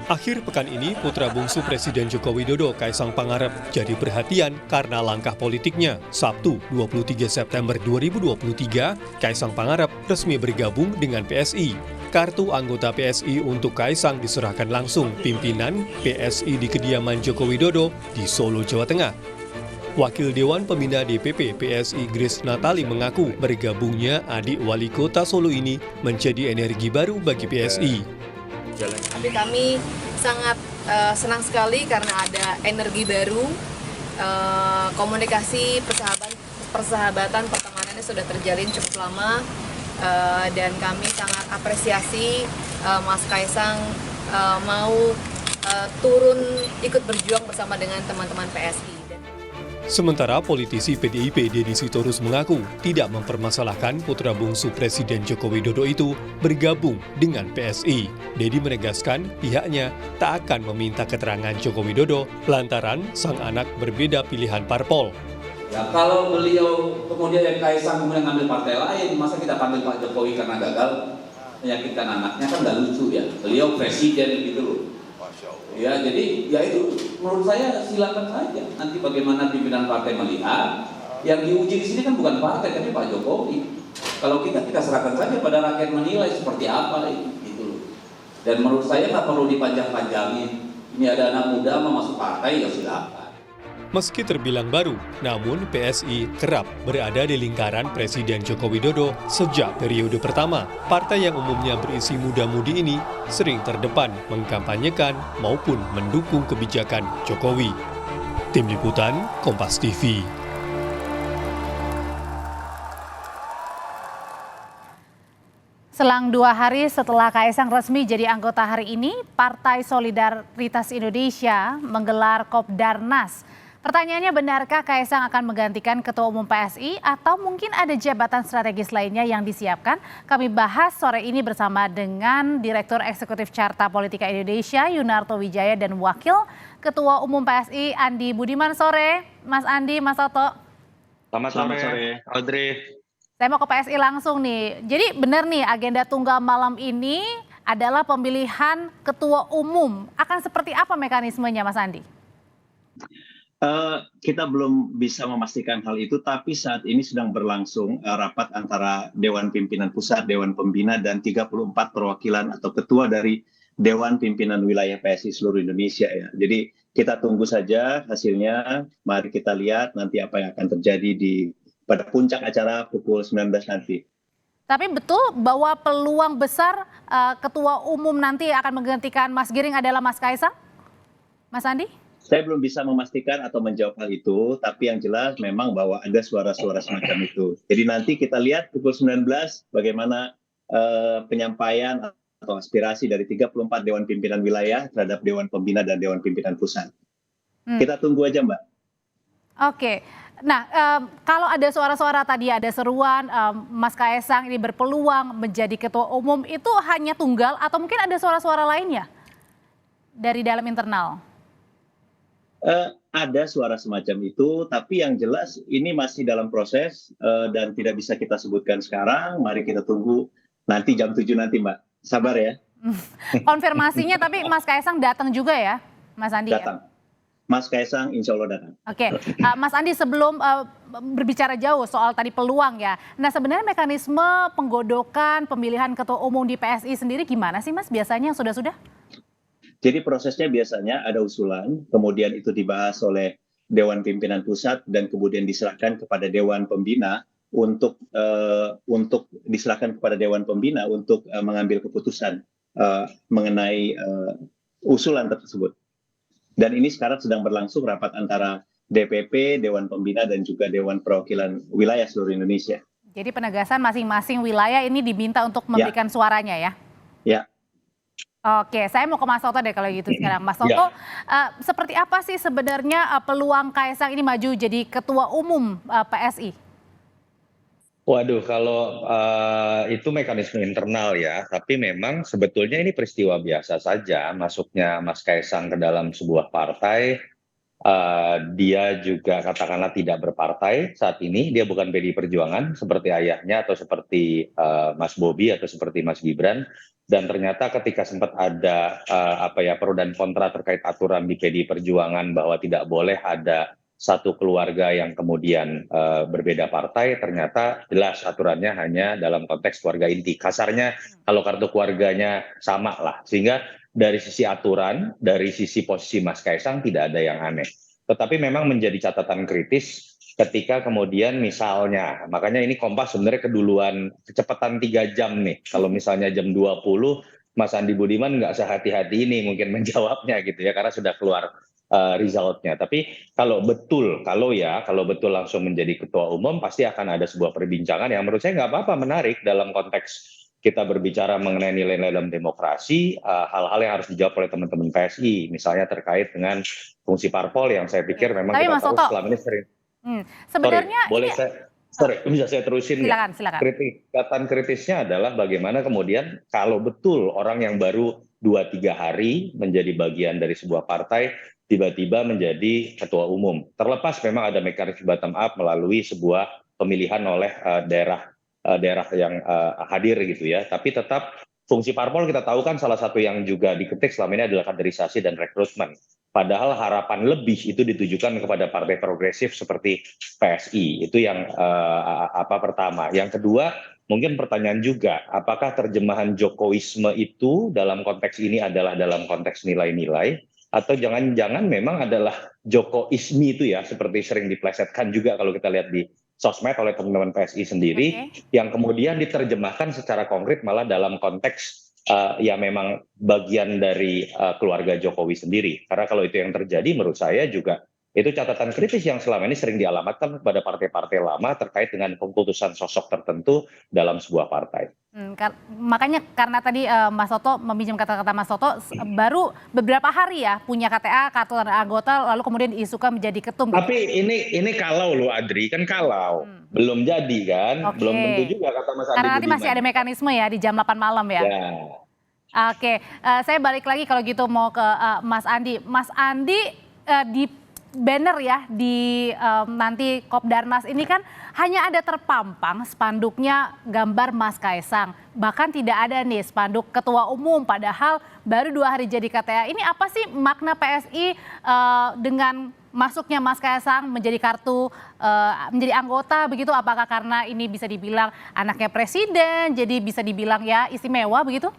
Akhir pekan ini, putra bungsu Presiden Joko Widodo, Kaisang Pangarep, jadi perhatian karena langkah politiknya. Sabtu, 23 September 2023, Kaisang Pangarep resmi bergabung dengan PSI. Kartu anggota PSI untuk Kaisang diserahkan langsung pimpinan PSI di kediaman Joko Widodo di Solo, Jawa Tengah. Wakil Dewan Pembina DPP PSI Grace Natali mengaku bergabungnya adik wali kota Solo ini menjadi energi baru bagi PSI. Tapi kami sangat senang sekali karena ada energi baru, komunikasi, persahabatan, pertemanannya sudah terjalin cukup lama, dan kami sangat apresiasi Mas Kaisang mau turun ikut berjuang bersama dengan teman-teman PSI. Sementara politisi PDIP Deddy Sitorus mengaku tidak mempermasalahkan putra bungsu Presiden Joko Widodo itu bergabung dengan PSI. Deddy menegaskan pihaknya tak akan meminta keterangan Joko Widodo lantaran sang anak berbeda pilihan parpol. Ya, kalau beliau kemudian Kaisang kemudian ngambil partai lain, masa kita panggil Pak Jokowi karena gagal meyakinkan anaknya, kan nggak lucu ya. Beliau presiden gitu loh. Ya, jadi ya itu menurut saya silakan saja. Nanti bagaimana pimpinan partai melihat. Yang diuji di sini kan bukan partai tapi Pak Jokowi. Kalau kita serahkan saja pada rakyat menilai seperti apa gitu loh. Dan menurut saya nggak perlu dipanjang-panjangin. Ini ada anak muda mau masuk partai ya silakan. Meski terbilang baru, namun PSI kerap berada di lingkaran Presiden Joko Widodo sejak periode pertama. Partai yang umumnya berisi muda-mudi ini sering terdepan mengkampanyekan maupun mendukung kebijakan Jokowi. Tim Liputan, Kompas TV. Selang 2 hari setelah Kaisang resmi jadi anggota hari ini, Partai Solidaritas Indonesia menggelar Kopdarnas. Pertanyaannya, benarkah Kaisang akan menggantikan Ketua Umum PSI atau mungkin ada jabatan strategis lainnya yang disiapkan? Kami bahas sore ini bersama dengan Direktur Eksekutif Carta Politika Indonesia, Yunarto Wijaya, dan Wakil Ketua Umum PSI, Andi Budiman. Sore, Mas Andi, Mas Toto. Selamat sore, Audrey. Saya mau ke PSI langsung nih. Jadi benar nih, agenda tunggal malam ini adalah pemilihan Ketua Umum. Akan seperti apa mekanismenya, Mas Andi? Kita belum bisa memastikan hal itu, tapi saat ini sedang berlangsung rapat antara Dewan Pimpinan Pusat, Dewan Pembina, dan 34 perwakilan atau ketua dari Dewan Pimpinan Wilayah PSI seluruh Indonesia ya. Jadi kita tunggu saja hasilnya, mari kita lihat nanti apa yang akan terjadi pada puncak acara pukul 19 nanti. Tapi betul bahwa peluang besar Ketua Umum nanti akan menggantikan Mas Giring adalah Mas Kaisang? Mas Andi? Saya belum bisa memastikan atau menjawab hal itu, tapi yang jelas memang bahwa ada suara-suara semacam itu. Jadi nanti kita lihat pukul 19 bagaimana penyampaian atau aspirasi dari 34 Dewan Pimpinan Wilayah terhadap Dewan Pembina dan Dewan Pimpinan Pusat. Kita tunggu aja, Mbak. Oke. Nah, kalau ada suara-suara tadi, ada seruan Mas Kaisang ini berpeluang menjadi Ketua Umum, itu hanya tunggal atau mungkin ada suara-suara lainnya dari dalam internal? Ada suara semacam itu, tapi yang jelas ini masih dalam proses dan tidak bisa kita sebutkan sekarang. Mari kita tunggu nanti jam 7 nanti, Mbak. Sabar ya. Konfirmasinya tapi Mas Kaisang datang juga ya, Mas Andi? Datang. Ya? Mas Kaisang insya Allah datang. Oke, Mas Andi, sebelum berbicara jauh soal tadi peluang ya. Nah, sebenarnya mekanisme penggodokan pemilihan Ketua Umum di PSI sendiri gimana sih, Mas, biasanya yang sudah-sudah? Jadi prosesnya biasanya ada usulan, kemudian itu dibahas oleh Dewan Pimpinan Pusat dan kemudian diserahkan kepada Dewan Pembina untuk diserahkan kepada Dewan Pembina untuk mengambil keputusan mengenai usulan tersebut. Dan ini sekarang sedang berlangsung rapat antara DPP, Dewan Pembina, dan juga Dewan Perwakilan Wilayah seluruh Indonesia. Jadi penegasan masing-masing wilayah ini diminta untuk memberikan suaranya ya? Ya. Oke, saya mau ke Mas Toto deh kalau gitu sekarang. Mas Toto, seperti apa sih sebenarnya peluang Kaisang ini maju jadi Ketua Umum PSI? Waduh, kalau itu mekanisme internal ya, tapi memang sebetulnya ini peristiwa biasa saja masuknya Mas Kaisang ke dalam sebuah partai Dia juga katakanlah tidak berpartai saat ini, dia bukan PDI Perjuangan seperti ayahnya atau seperti Mas Bobi atau seperti Mas Gibran. Dan ternyata ketika sempat ada pro dan kontra terkait aturan di PDI Perjuangan bahwa tidak boleh ada satu keluarga yang kemudian berbeda partai, ternyata jelas aturannya hanya dalam konteks keluarga inti. Kasarnya kalau kartu keluarganya sama lah, sehingga dari sisi aturan, dari sisi posisi Mas Kaisang tidak ada yang aneh. Tetapi memang menjadi catatan kritis ketika kemudian misalnya, makanya ini Kompas sebenarnya keduluan kecepatan 3 jam nih. Kalau misalnya jam 20, Mas Andi Budiman nggak sehati-hati ini mungkin menjawabnya gitu ya, karena sudah keluar resultnya. Tapi kalau betul langsung menjadi ketua umum, pasti akan ada sebuah perbincangan yang menurut saya nggak apa-apa, menarik dalam konteks kita berbicara mengenai nilai-nilai dalam demokrasi, hal-hal yang harus dijawab oleh teman-teman PSI, misalnya terkait dengan fungsi parpol yang saya pikir memang Tapi kita Mas tahu Toto, selama ini sering. sebenarnya Boleh bisa saya terusin nggak? silakan. Catatan kritisnya adalah bagaimana kemudian kalau betul orang yang baru 2-3 hari menjadi bagian dari sebuah partai tiba-tiba menjadi ketua umum. Terlepas memang ada mekanisme bottom up melalui sebuah pemilihan oleh daerah yang hadir gitu ya, tapi tetap fungsi parpol kita tahu kan salah satu yang juga diketik selama ini adalah kaderisasi dan rekrutmen. Padahal harapan lebih itu ditujukan kepada partai progresif seperti PSI. Itu yang pertama. Yang kedua, mungkin pertanyaan juga, apakah terjemahan Jokowisme itu dalam konteks ini adalah dalam konteks nilai-nilai, atau jangan-jangan memang adalah Jokoisme itu ya, seperti sering diplesetkan juga kalau kita lihat di sosmed oleh teman-teman PSI sendiri, yang kemudian diterjemahkan secara konkret malah dalam konteks ya memang bagian dari keluarga Jokowi sendiri. Karena kalau itu yang terjadi, menurut saya juga itu catatan kritis yang selama ini sering dialamatkan kepada partai-partai lama terkait dengan keputusan sosok tertentu dalam sebuah partai. Makanya karena tadi Mas Toto meminjam kata-kata Mas Toto, baru beberapa hari ya punya KTA, kartu tanda anggota, lalu kemudian diisukan menjadi ketum. Tapi ini kalau loh Adri, kan kalau belum jadi kan, belum tentu juga kata Mas Andi Karena nanti Budiman. masih ada mekanisme ya di jam 8 malam ya. Oke, saya balik lagi kalau gitu mau ke Mas Andi. Mas Andi di banner ya di nanti Kopdarnas ini kan hanya ada terpampang spanduknya gambar Mas Kaisang. Bahkan tidak ada nih spanduk ketua umum, padahal baru 2 hari jadi KTA. Ini apa sih makna PSI dengan masuknya Mas Kaisang menjadi kartu, menjadi anggota begitu? Apakah karena ini bisa dibilang anaknya presiden, jadi bisa dibilang ya istimewa begitu?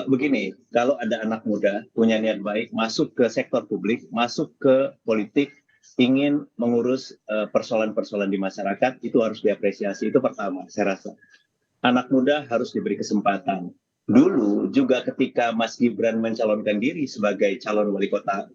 Begini, kalau ada anak muda punya niat baik, masuk ke sektor publik, masuk ke politik, ingin mengurus persoalan-persoalan di masyarakat, itu harus diapresiasi. Itu pertama, saya rasa. Anak muda harus diberi kesempatan. Dulu juga ketika Mas Gibran mencalonkan diri sebagai calon wali kota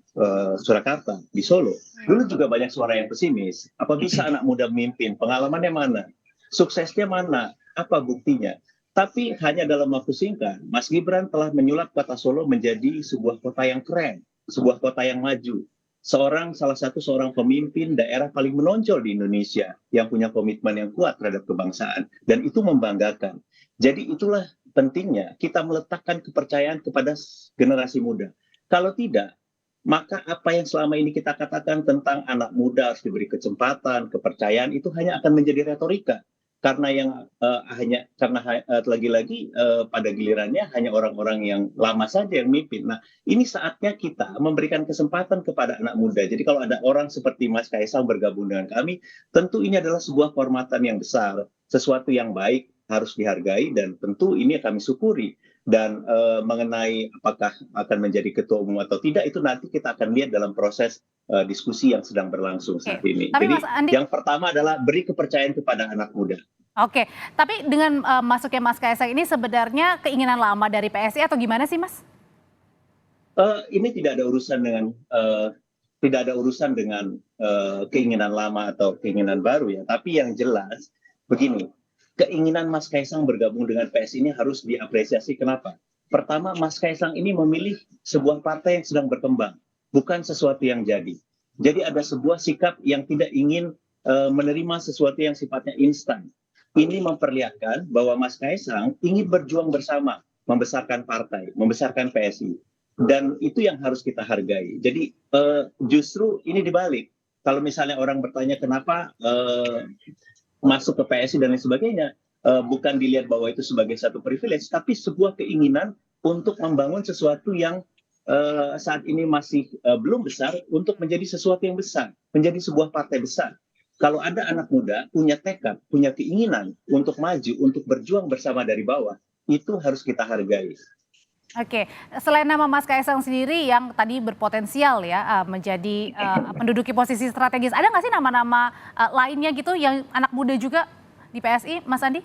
Surakarta di Solo, dulu juga banyak suara yang pesimis. Apa bisa anak muda memimpin? Pengalamannya mana? Suksesnya mana? Apa buktinya? Tapi hanya dalam waktu singkat, Mas Gibran telah menyulap kota Solo menjadi sebuah kota yang keren, sebuah kota yang maju. Salah satu seorang pemimpin daerah paling menonjol di Indonesia yang punya komitmen yang kuat terhadap kebangsaan. Dan itu membanggakan. Jadi itulah pentingnya kita meletakkan kepercayaan kepada generasi muda. Kalau tidak, maka apa yang selama ini kita katakan tentang anak muda harus diberi kesempatan, kepercayaan, itu hanya akan menjadi retorika. Karena lagi-lagi pada gilirannya hanya orang-orang yang lama saja yang mimpin. Nah, ini saatnya kita memberikan kesempatan kepada anak muda. Jadi kalau ada orang seperti Mas Kaisang bergabung dengan kami, tentu ini adalah sebuah kehormatan yang besar, sesuatu yang baik, harus dihargai, dan tentu ini kami syukuri. Dan mengenai apakah akan menjadi ketua umum atau tidak, itu nanti kita akan lihat dalam proses diskusi yang sedang berlangsung saat ini. Tapi jadi Mas Andi, yang pertama adalah beri kepercayaan kepada anak muda. Oke, tapi dengan masuknya Mas Kaisang ini sebenarnya keinginan lama dari PSI atau gimana sih Mas? Ini tidak ada urusan dengan keinginan lama atau keinginan baru ya. Tapi yang jelas begini, keinginan Mas Kaisang bergabung dengan PSI ini harus diapresiasi. Kenapa? Pertama, Mas Kaisang ini memilih sebuah partai yang sedang berkembang, bukan sesuatu yang jadi. Jadi ada sebuah sikap yang tidak ingin menerima sesuatu yang sifatnya instan. Ini memperlihatkan bahwa Mas Kaisang ingin berjuang bersama, membesarkan partai, membesarkan PSI. dan itu yang harus kita hargai. Jadi justru ini dibalik. Kalau misalnya orang bertanya kenapa masuk ke PSI dan lain sebagainya, bukan dilihat bahwa itu sebagai satu privilege, tapi sebuah keinginan untuk membangun sesuatu yang saat ini masih belum besar untuk menjadi sesuatu yang besar, menjadi sebuah partai besar. Kalau ada anak muda punya tekad, punya keinginan untuk maju, untuk berjuang bersama dari bawah, itu harus kita hargai. Oke, selain nama Mas Kaisang sendiri yang tadi berpotensial ya menjadi menduduki posisi strategis, ada nggak sih nama-nama lainnya gitu yang anak muda juga di PSI, Mas Andi?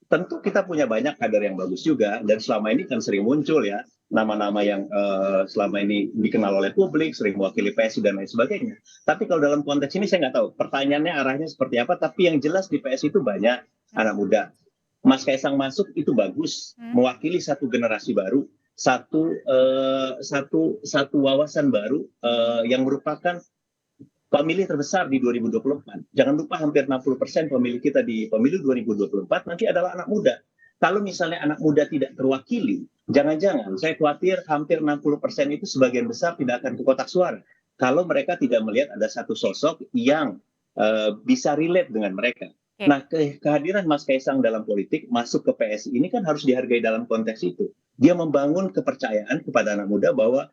Tentu kita punya banyak kader yang bagus juga, dan selama ini kan sering muncul ya nama-nama yang selama ini dikenal oleh publik, sering mewakili PSI dan lain sebagainya. Tapi kalau dalam konteks ini saya nggak tahu pertanyaannya arahnya seperti apa, tapi yang jelas di PSI itu banyak anak muda. Mas Kaisang masuk itu bagus, mewakili satu generasi baru, satu wawasan baru yang merupakan pemilih terbesar di 2024. Jangan lupa hampir 60% pemilih kita di pemilu 2024 nanti adalah anak muda. Kalau misalnya anak muda tidak terwakili, jangan-jangan saya khawatir hampir 60% itu sebagian besar tidak akan ke kotak suara. Kalau mereka tidak melihat ada satu sosok yang bisa relate dengan mereka. Oke. Nah, kehadiran Mas Kaisang dalam politik, masuk ke PSI ini kan harus dihargai dalam konteks itu. Dia membangun kepercayaan kepada anak muda bahwa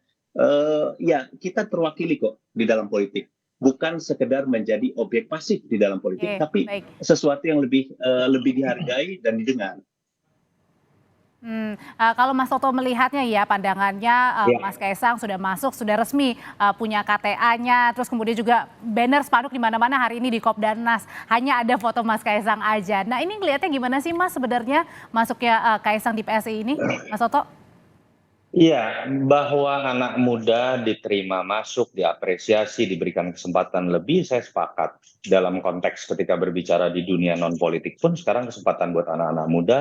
ya kita terwakili kok di dalam politik. Bukan sekedar menjadi objek pasif di dalam politik, Oke, tapi baik. sesuatu yang lebih dihargai dan didengar. Kalau Mas Toto melihatnya ya pandangannya Ya. Mas Kaisang sudah masuk, sudah resmi punya KTA-nya, terus kemudian juga banner spanduk di mana-mana hari ini di Kopdarnas hanya ada foto Mas Kaisang aja. Nah ini ngelihatnya gimana sih Mas sebenarnya masuknya Kaisang di PSI ini, Mas Toto? Iya, bahwa anak muda diterima masuk, diapresiasi, diberikan kesempatan lebih, saya sepakat. Dalam konteks ketika berbicara di dunia non-politik pun, sekarang kesempatan buat anak-anak muda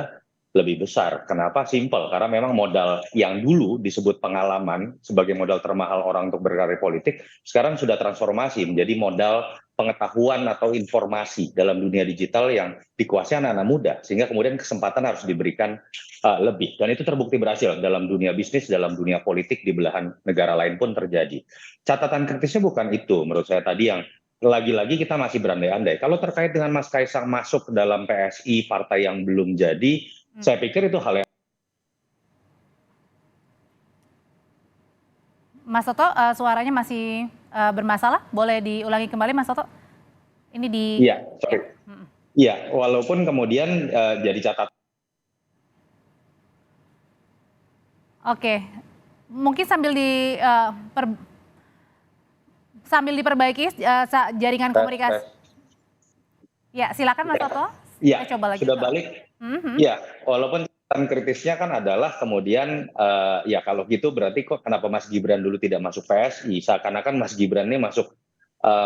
lebih besar. Kenapa? Simpel, karena memang modal yang dulu disebut pengalaman sebagai modal termahal orang untuk berkarir politik, sekarang sudah transformasi menjadi modal pengetahuan atau informasi dalam dunia digital yang dikuasai anak-anak muda, sehingga kemudian kesempatan harus diberikan lebih. Dan itu terbukti berhasil dalam dunia bisnis, dalam dunia politik, di belahan negara lain pun terjadi. Catatan kritisnya bukan itu, menurut saya tadi yang lagi-lagi kita masih berandai-andai. Kalau terkait dengan Mas Kaisang masuk dalam PSI, partai yang belum jadi, saya pikir itu hal yang... Mas Toto suaranya masih bermasalah, boleh diulangi kembali Mas Toto? Ini di... Iya, sorry. Iya, walaupun kemudian jadi catatan. Oke, mungkin sambil diperbaiki jaringan komunikasi. Ya, silakan Mas Toto. Iya, Kita coba lagi. sudah balik. Ya, walaupun catatan kritisnya kan adalah kemudian ya kalau gitu berarti kok kenapa Mas Gibran dulu tidak masuk PSI? Seakan-akan Mas Gibran ini masuk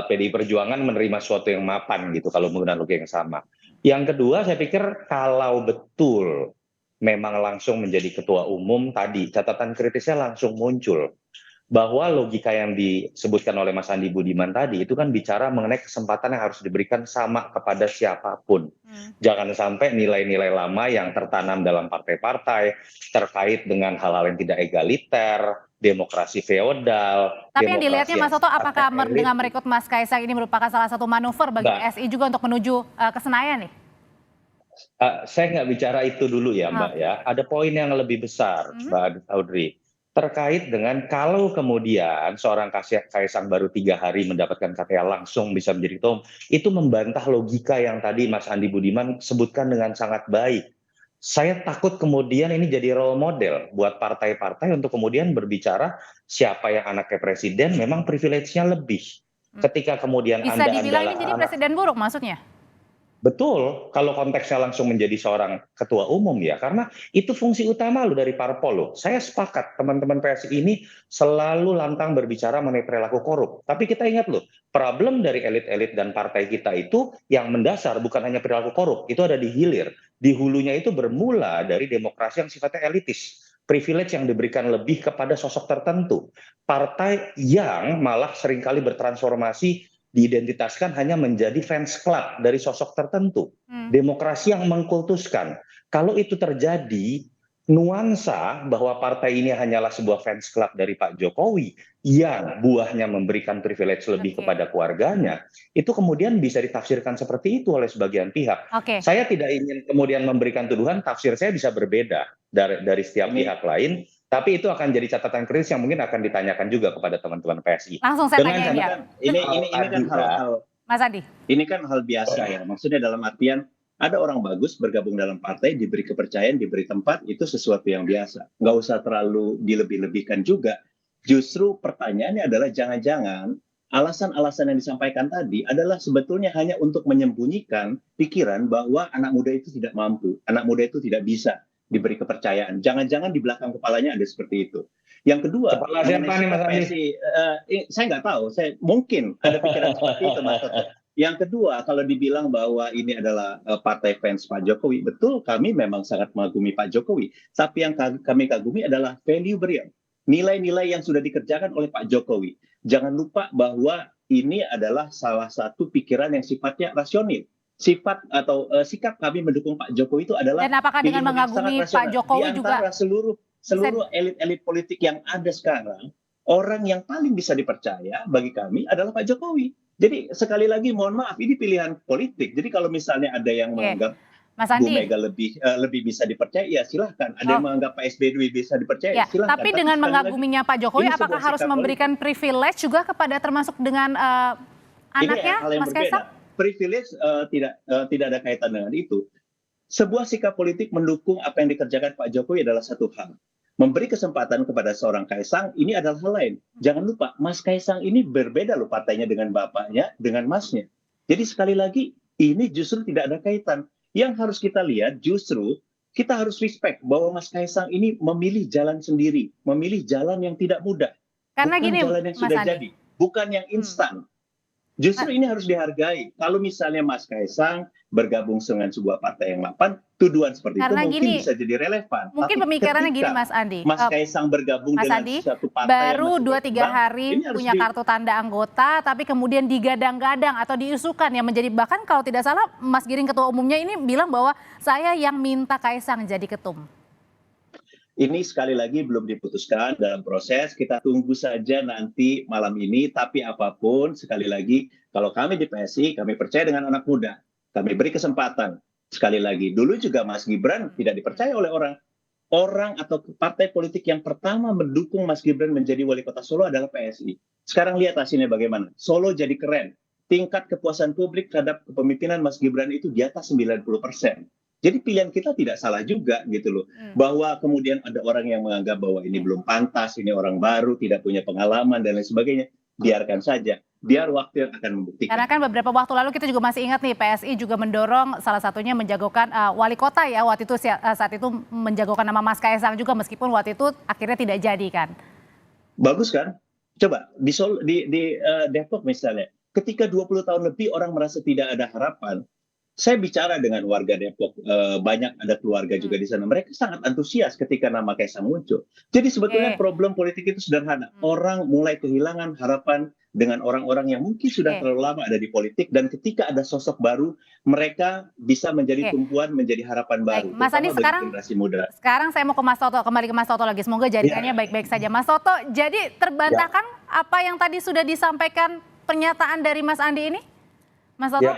PDI Perjuangan menerima sesuatu yang mapan gitu kalau menggunakan logika yang sama. Yang kedua, saya pikir kalau betul memang langsung menjadi ketua umum tadi, catatan kritisnya langsung muncul. Bahwa logika yang disebutkan oleh Mas Andi Budiman tadi itu kan bicara mengenai kesempatan yang harus diberikan sama kepada siapapun. Jangan sampai nilai-nilai lama yang tertanam dalam partai-partai terkait dengan hal-hal yang tidak egaliter, demokrasi feodal. Tapi yang dilihatnya Mas Toto, apakah elit. dengan merekrut Mas Kaisang ini merupakan salah satu manuver bagi PSI juga untuk menuju ke Senayan nih? Saya nggak bicara itu dulu ya Mbak ya. Ada poin yang lebih besar Mbak Audrey. Terkait dengan kalau kemudian seorang Kaisang baru 3 hari mendapatkan KTA langsung bisa menjadi ketua umum, itu membantah logika yang tadi Mas Andi Budiman sebutkan dengan sangat baik. Saya takut kemudian ini jadi role model buat partai-partai untuk kemudian berbicara siapa yang anaknya presiden memang privilege-nya lebih. Ketika kemudian Bisa Anda dibilang adalah ini jadi presiden buruk maksudnya? Betul, kalau konteksnya langsung menjadi seorang ketua umum ya, karena itu fungsi utama lo dari parpol lo. Saya sepakat teman-teman PSI ini selalu lantang berbicara mengenai perilaku korup. Tapi kita ingat loh, problem dari elit-elit dan partai kita itu yang mendasar bukan hanya perilaku korup, itu ada di hilir. Di hulunya itu bermula dari demokrasi yang sifatnya elitis. Privilege yang diberikan lebih kepada sosok tertentu. Partai yang malah seringkali bertransformasi diidentitaskan hanya menjadi fans club dari sosok tertentu. Demokrasi yang mengkultuskan. Kalau itu terjadi, nuansa bahwa partai ini hanyalah sebuah fans club dari Pak Jokowi yang buahnya memberikan privilege lebih Oke. kepada keluarganya, itu kemudian bisa ditafsirkan seperti itu oleh sebagian pihak. Oke. Saya tidak ingin kemudian memberikan tuduhan, tafsir saya bisa berbeda dari setiap pihak lain, tapi itu akan jadi catatan kritis yang mungkin akan ditanyakan juga kepada teman-teman PSI. Langsung saya Dengan tanyain ya, catatan Ini kan hal-hal Mas Andi. ini kan hal biasa ya. Maksudnya dalam artian ada orang bagus bergabung dalam partai, diberi kepercayaan, diberi tempat, itu sesuatu yang biasa. Nggak usah terlalu dilebih-lebihkan juga. Justru pertanyaannya adalah jangan-jangan alasan-alasan yang disampaikan tadi adalah sebetulnya hanya untuk menyembunyikan pikiran bahwa anak muda itu tidak mampu, anak muda itu tidak bisa diberi kepercayaan. Jangan-jangan di belakang kepalanya ada seperti itu. Yang kedua, Kepala siapa nih, Mas Andi? saya nggak tahu. Mungkin ada pikiran seperti itu, Mas Toto. Yang kedua, kalau dibilang bahwa ini adalah partai fans Pak Jokowi, betul kami memang sangat mengagumi Pak Jokowi. Tapi yang kami kagumi adalah value beliau. Nilai-nilai yang sudah dikerjakan oleh Pak Jokowi. Jangan lupa bahwa ini adalah salah satu pikiran yang sifatnya rasional. Sifat atau sikap kami mendukung Pak Jokowi itu adalah Dan apakah dengan pilihan yang sangat mengagumi rasional. Pak Jokowi Di juga antara seluruh elit-elit politik yang ada sekarang, orang yang paling bisa dipercaya bagi kami adalah Pak Jokowi. Jadi sekali lagi mohon maaf, ini pilihan politik. Jadi kalau misalnya ada yang menganggap Mas Bu Andi. Mega lebih bisa dipercaya, ya silahkan. Ada yang menganggap Pak SBY lebih bisa dipercaya, Ya, silahkan. tapi dengan sekali lagi, mengaguminya Pak Jokowi, ini apakah sebuah harus sikap memberikan privilege juga kepada termasuk dengan anaknya, hal yang Mas berbeda. Kaisang? Privilege tidak ada kaitan dengan itu. Sebuah sikap politik mendukung apa yang dikerjakan Pak Jokowi adalah satu hal. Memberi kesempatan kepada seorang Kaisang ini adalah hal lain. Jangan lupa, Mas Kaisang ini berbeda loh partainya dengan bapaknya, dengan masnya. Jadi sekali lagi, ini justru tidak ada kaitan. Yang harus kita lihat justru, kita harus respect bahwa Mas Kaisang ini memilih jalan sendiri, memilih jalan yang tidak mudah. Karena bukan gini, jalan yang Mas sudah Andi. jadi, bukan yang instan. Justru ini harus dihargai. Kalau misalnya Mas Kaisang bergabung dengan sebuah partai yang mapan, tuduhan seperti Karena itu mungkin gini, bisa jadi relevan. Mungkin Tapi pemikirannya gini, ketika Mas Andi. Mas Kaisang bergabung Mas dengan Andi, suatu partai baru yang masih 2-3 berkembang, hari ini harus punya kartu tanda anggota, tapi kemudian digadang-gadang atau diusulkan yang menjadi, bahkan kalau tidak salah Mas Giring ketua umumnya ini bilang bahwa saya yang minta Kaisang jadi ketum. Ini sekali lagi belum diputuskan dalam proses, kita tunggu saja nanti malam ini, tapi apapun sekali lagi, kalau kami di PSI, kami percaya dengan anak muda, kami beri kesempatan. Sekali lagi, dulu juga Mas Gibran tidak dipercaya oleh orang atau partai politik yang pertama mendukung Mas Gibran menjadi wali kota Solo adalah PSI. Sekarang lihat hasilnya bagaimana, Solo jadi keren, tingkat kepuasan publik terhadap kepemimpinan Mas Gibran itu di atas 90%. Jadi pilihan kita tidak salah juga gitu loh. Bahwa kemudian ada orang yang menganggap bahwa ini belum pantas, ini orang baru, tidak punya pengalaman dan lain sebagainya. Biarkan saja. Biar waktu yang akan membuktikan. Karena kan beberapa waktu lalu kita juga masih ingat nih PSI juga mendorong salah satunya menjagokan wali kota ya waktu itu saat itu menjagokan nama Mas Kaisang juga meskipun waktu itu akhirnya tidak jadi kan. Bagus kan? Coba di Depok misalnya. Ketika 20 tahun lebih orang merasa tidak ada harapan. Saya bicara dengan warga Depok, banyak ada keluarga juga di sana. Mereka sangat antusias ketika nama Kaisang muncul. Jadi sebetulnya problem politik itu sederhana. Orang mulai kehilangan harapan dengan orang-orang yang mungkin sudah terlalu lama ada di politik. Dan ketika ada sosok baru, mereka bisa menjadi tumpuan, menjadi harapan baru. Mas Andi, sekarang saya mau ke Mas Toto, kembali ke Mas Toto lagi. Semoga jaringannya baik-baik saja. Mas Toto, jadi terbantahkan apa yang tadi sudah disampaikan pernyataan dari Mas Andi ini? Mas Toto? Ya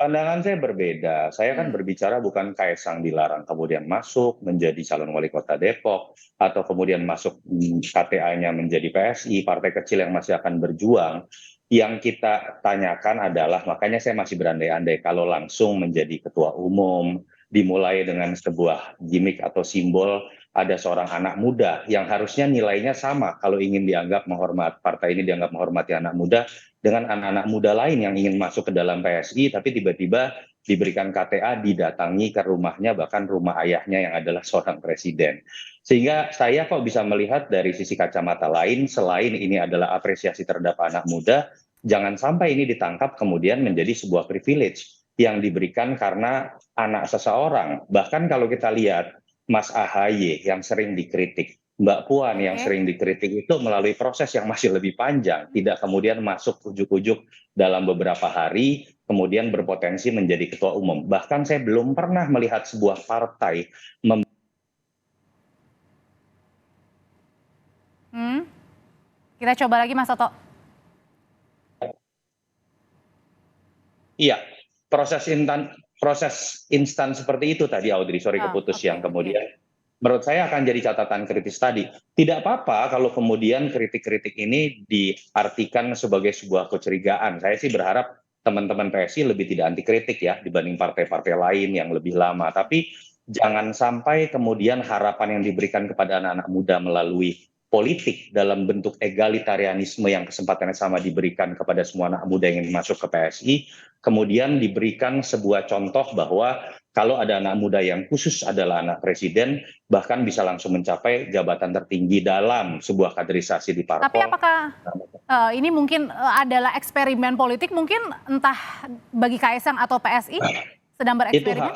pandangan saya berbeda. Saya kan berbicara bukan Kaisang dilarang kemudian masuk menjadi calon wali kota Depok atau kemudian masuk KTA-nya menjadi PSI, partai kecil yang masih akan berjuang. Yang kita tanyakan adalah, makanya saya masih berandai-andai kalau langsung menjadi ketua umum, dimulai dengan sebuah gimmick atau simbol, ada seorang anak muda yang harusnya nilainya sama kalau ingin dianggap partai ini dianggap menghormati anak muda dengan anak-anak muda lain yang ingin masuk ke dalam PSI tapi tiba-tiba diberikan KTA, didatangi ke rumahnya, bahkan rumah ayahnya yang adalah seorang presiden. Sehingga saya kok bisa melihat dari sisi kacamata lain, selain ini adalah apresiasi terhadap anak muda, jangan sampai ini ditangkap kemudian menjadi sebuah privilege yang diberikan karena anak seseorang. Bahkan kalau kita lihat Mas AHY yang sering dikritik, Mbak Puan yang sering dikritik itu melalui proses yang masih lebih panjang, tidak kemudian masuk ujuk-ujuk dalam beberapa hari, kemudian berpotensi menjadi ketua umum. Bahkan saya belum pernah melihat sebuah partai Kita coba lagi Mas Toto. Iya, proses instan seperti itu tadi Audrey, sorry keputus Oke, yang kemudian menurut saya akan jadi catatan kritis tadi. Tidak apa-apa kalau kemudian kritik-kritik ini diartikan sebagai sebuah kecurigaan. Saya sih berharap teman-teman PSI lebih tidak anti kritik ya dibanding partai-partai lain yang lebih lama. Tapi jangan sampai kemudian harapan yang diberikan kepada anak-anak muda melalui politik dalam bentuk egalitarianisme yang kesempatannya sama diberikan kepada semua anak muda yang ingin masuk ke PSI, kemudian diberikan sebuah contoh bahwa kalau ada anak muda yang khusus adalah anak presiden, bahkan bisa langsung mencapai jabatan tertinggi dalam sebuah kaderisasi di parpol. Tapi apakah ini mungkin adalah eksperimen politik, mungkin entah bagi Kaisang atau PSI sedang bereksperimen?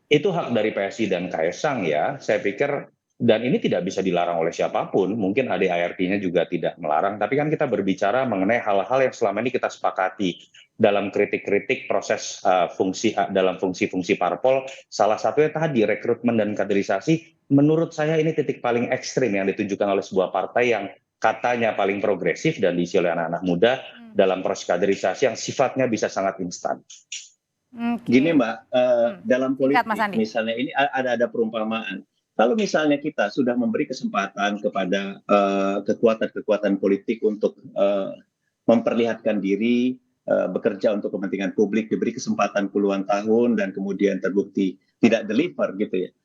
Itu hak dari PSI dan Kaisang ya, saya pikir. Dan ini tidak bisa dilarang oleh siapapun, mungkin ADART-nya juga tidak melarang, tapi kan kita berbicara mengenai hal-hal yang selama ini kita sepakati dalam kritik-kritik proses dalam fungsi-fungsi parpol, salah satunya tadi rekrutmen dan kaderisasi, menurut saya ini titik paling ekstrim yang ditunjukkan oleh sebuah partai yang katanya paling progresif dan diisi oleh anak-anak muda dalam proses kaderisasi yang sifatnya bisa sangat instan. Gini Mbak, dalam politik Mas Andi. misalnya ini ada perumpamaan. Kalau misalnya kita sudah memberi kesempatan kepada kekuatan-kekuatan politik untuk memperlihatkan diri, bekerja untuk kepentingan publik, diberi kesempatan puluhan tahun dan kemudian terbukti tidak deliver gitu ya.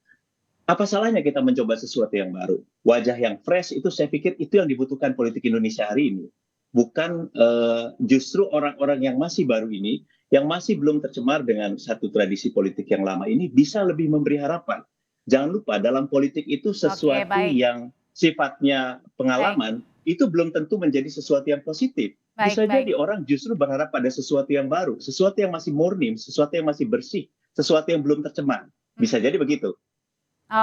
Apa salahnya kita mencoba sesuatu yang baru? Wajah yang fresh itu saya pikir itu yang dibutuhkan politik Indonesia hari ini. Bukan justru orang-orang yang masih baru ini, yang masih belum tercemar dengan satu tradisi politik yang lama ini bisa lebih memberi harapan. Jangan lupa dalam politik itu sesuatu yang sifatnya pengalaman itu belum tentu menjadi sesuatu yang positif. Bisa jadi orang justru berharap pada sesuatu yang baru, sesuatu yang masih murni, sesuatu yang masih bersih, sesuatu yang belum tercemar. Bisa jadi begitu.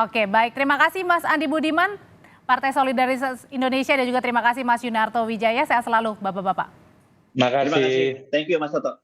Oke, baik. Terima kasih Mas Andi Budiman, Partai Solidaritas Indonesia, dan juga terima kasih Mas Yunarto Wijaya. Sehat selalu Bapak-Bapak. Terima kasih. Thank you Mas Toto.